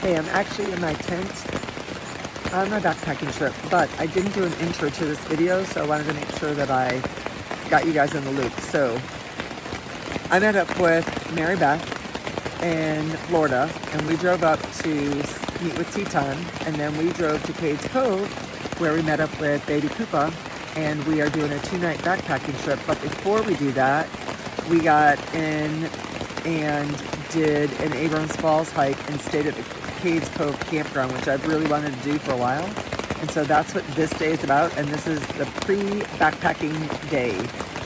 Hey, I'm actually in my tent on my backpacking trip, but I didn't do an intro to this video, so I wanted to make sure that I got you guys in the loop. So I met up with Mary Beth in Florida, and we drove up to meet with Teton, and then we drove to Cades Cove, where we met up with Baby Koopa, and we are doing a 2-night backpacking trip. But before we do that, we got in and did an Abrams Falls hike and stayed at the Cades Cove Campground, which I've really wanted to do for a while. And so that's what this day is about, and this is the pre-backpacking day.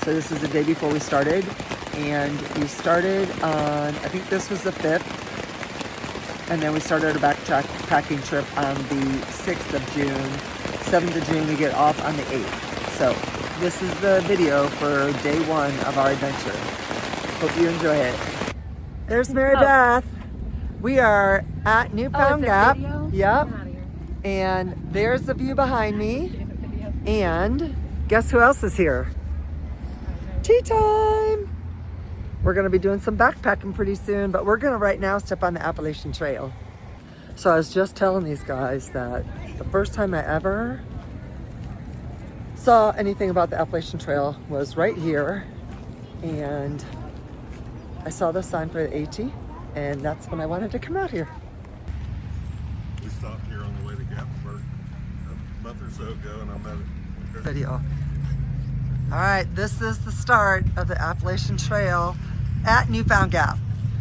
So this is the day before we started, and we started on, I think this was the 5th, and then we started a backpacking trip on the 6th of June. 7th of June, we get off on the 8th. So this is the video for day 1 of our adventure. Hope you enjoy it. There's Mary Beth. We are at Newfound Gap. Yep. And there's the view behind me. And guess who else is here? Tea time. We're going to be doing some backpacking pretty soon, but we're going to right now step on the Appalachian Trail. So I was just telling these guys that the first time I ever saw anything about the Appalachian Trail was right here. And I saw the sign for the AT, and that's when I wanted to come out here. We stopped here on the way to Gatlinburg a month or so ago, and I met it. Video. All right, this is the start of the Appalachian Trail at Newfound Gap.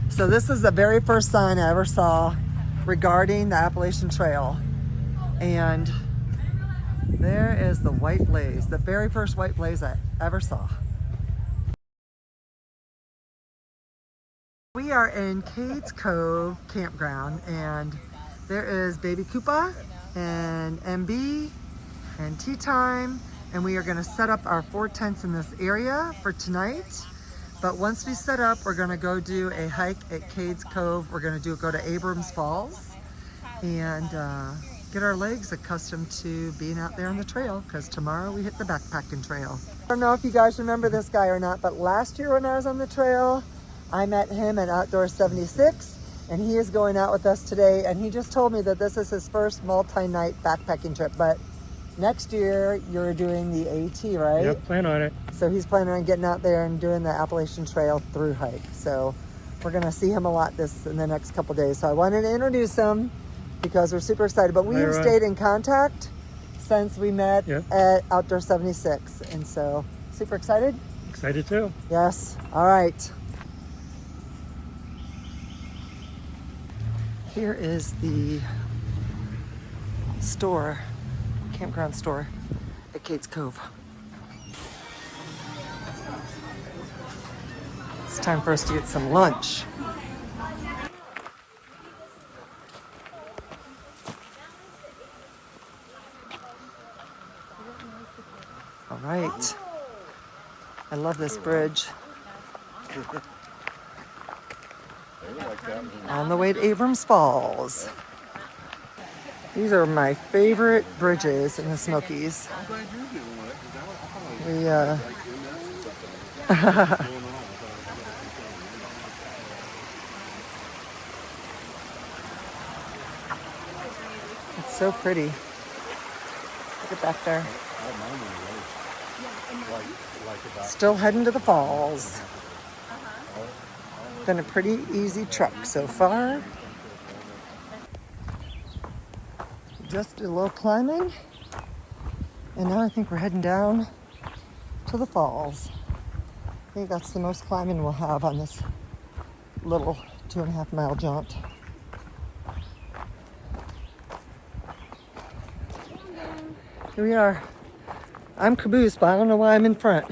So this is the very first sign I ever saw regarding the Appalachian Trail. And there is the white blaze, the very first white blaze I ever saw. We are in Cades Cove Campground, and there is Baby Koopa and MB and Tea Time, and we are going to set up our 4 tents in this area for tonight. But once we set up, we're going to go do a hike at Cades Cove. We're going to go to Abrams Falls and get our legs accustomed to being out there on the trail, because tomorrow we hit the backpacking trail. I don't know if you guys remember this guy or not, but last year when I was on the trail, I met him at Outdoor 76, and he is going out with us today, and he just told me that this is his first multi-night backpacking trip. But next year you're doing the AT, right? Yep, plan on it. So he's planning on getting out there and doing the Appalachian Trail through hike. So we're gonna see him a lot in the next couple days. So I wanted to introduce him because we're super excited. But we have stayed in contact since we met at Outdoor 76, and so super excited. Excited too. Yes. All right. Here is the store, campground store at Cades Cove. It's time for us to get some lunch. All right. I love this bridge. On the way to Abrams Falls. These are my favorite bridges in the Smokies. It's so pretty. Look at back there. Still heading to the falls. Been a pretty easy trek so far. Just a little climbing, and now I think we're heading down to the falls. I think that's the most climbing we'll have on this little 2.5 mile jaunt. Here we are. I'm caboose, but I don't know why I'm in front.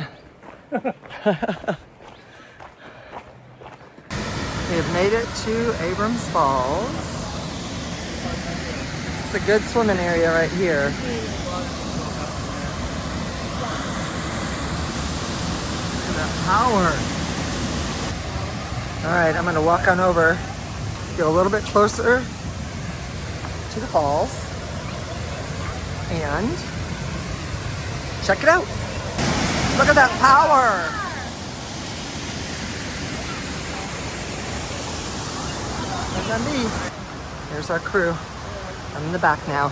We have made it to Abrams Falls. It's a good swimming area right here. Look at that power. All right, I'm gonna walk on over, get a little bit closer to the falls, and check it out. Look at that power. There's me. There's our crew. I'm in the back now.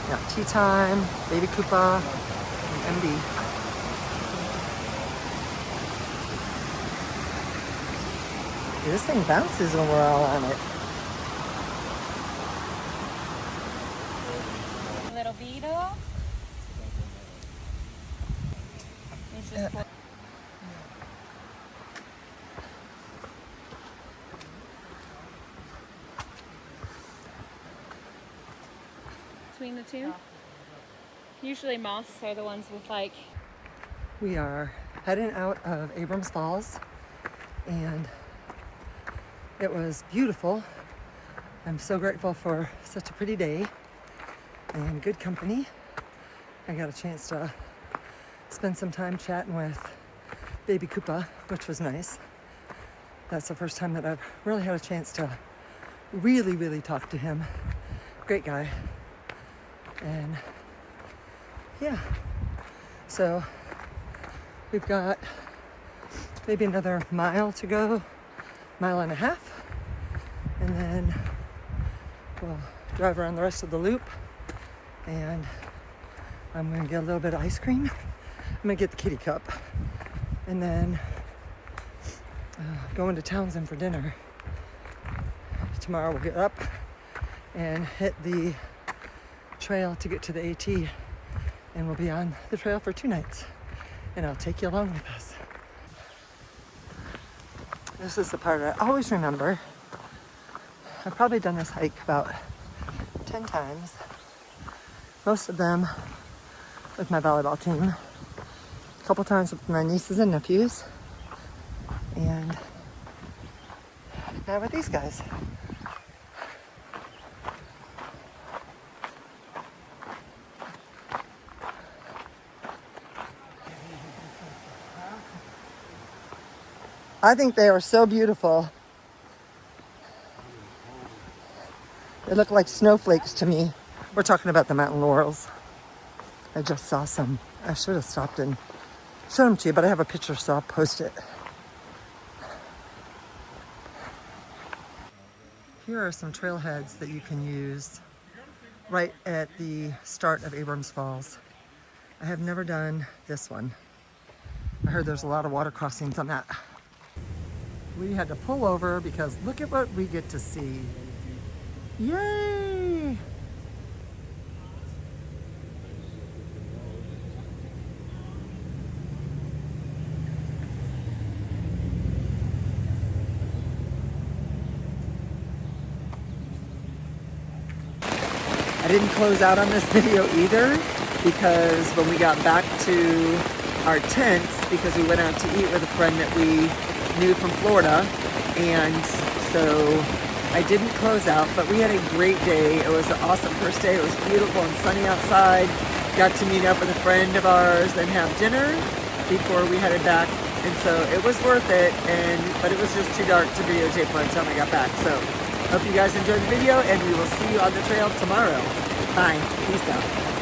Got tea time, Baby Koopa, and MD. This thing bounces when we're all on it. Little beetle. It's just between the two. Usually moths are the ones with like. We are heading out of Abrams Falls, and it was beautiful. I'm so grateful for such a pretty day and good company. I got a chance to spend some time chatting with Baby Koopa, which was nice. That's the first time that I've really had a chance to really talk to him. Great guy. And yeah, so we've got maybe another mile to go, mile and a half, and then we'll drive around the rest of the loop, and I'm gonna get a little bit of ice cream. I'm gonna get the kitty cup, and then go into Townsend for dinner. Tomorrow we'll get up and hit the trail to get to the AT, and we'll be on the trail for 2 nights, and I'll take you along with us. This is the part I always remember. I've probably done this hike about 10 times, most of them with my volleyball team, a couple times with my nieces and nephews, and now with these guys. I think they are so beautiful. They look like snowflakes to me. We're talking about the mountain laurels. I just saw some. I should have stopped and showed them to you, but I have a picture, so I'll post it. Here are some trailheads that you can use right at the start of Abrams Falls. I have never done this one. I heard there's a lot of water crossings on that. We had to pull over because look at what we get to see. Yay! I didn't close out on this video either, because when we got back to our tents, because we went out to eat with a friend that we knew from Florida, and so I didn't close out, but we had a great day. It was an awesome first day. It was beautiful and sunny outside. Got to meet up with a friend of ours and have dinner before we headed back, and so it was worth it, but it was just too dark to videotape by the time I got back. So hope you guys enjoyed the video, and we will see you on the trail tomorrow. Bye. Peace out.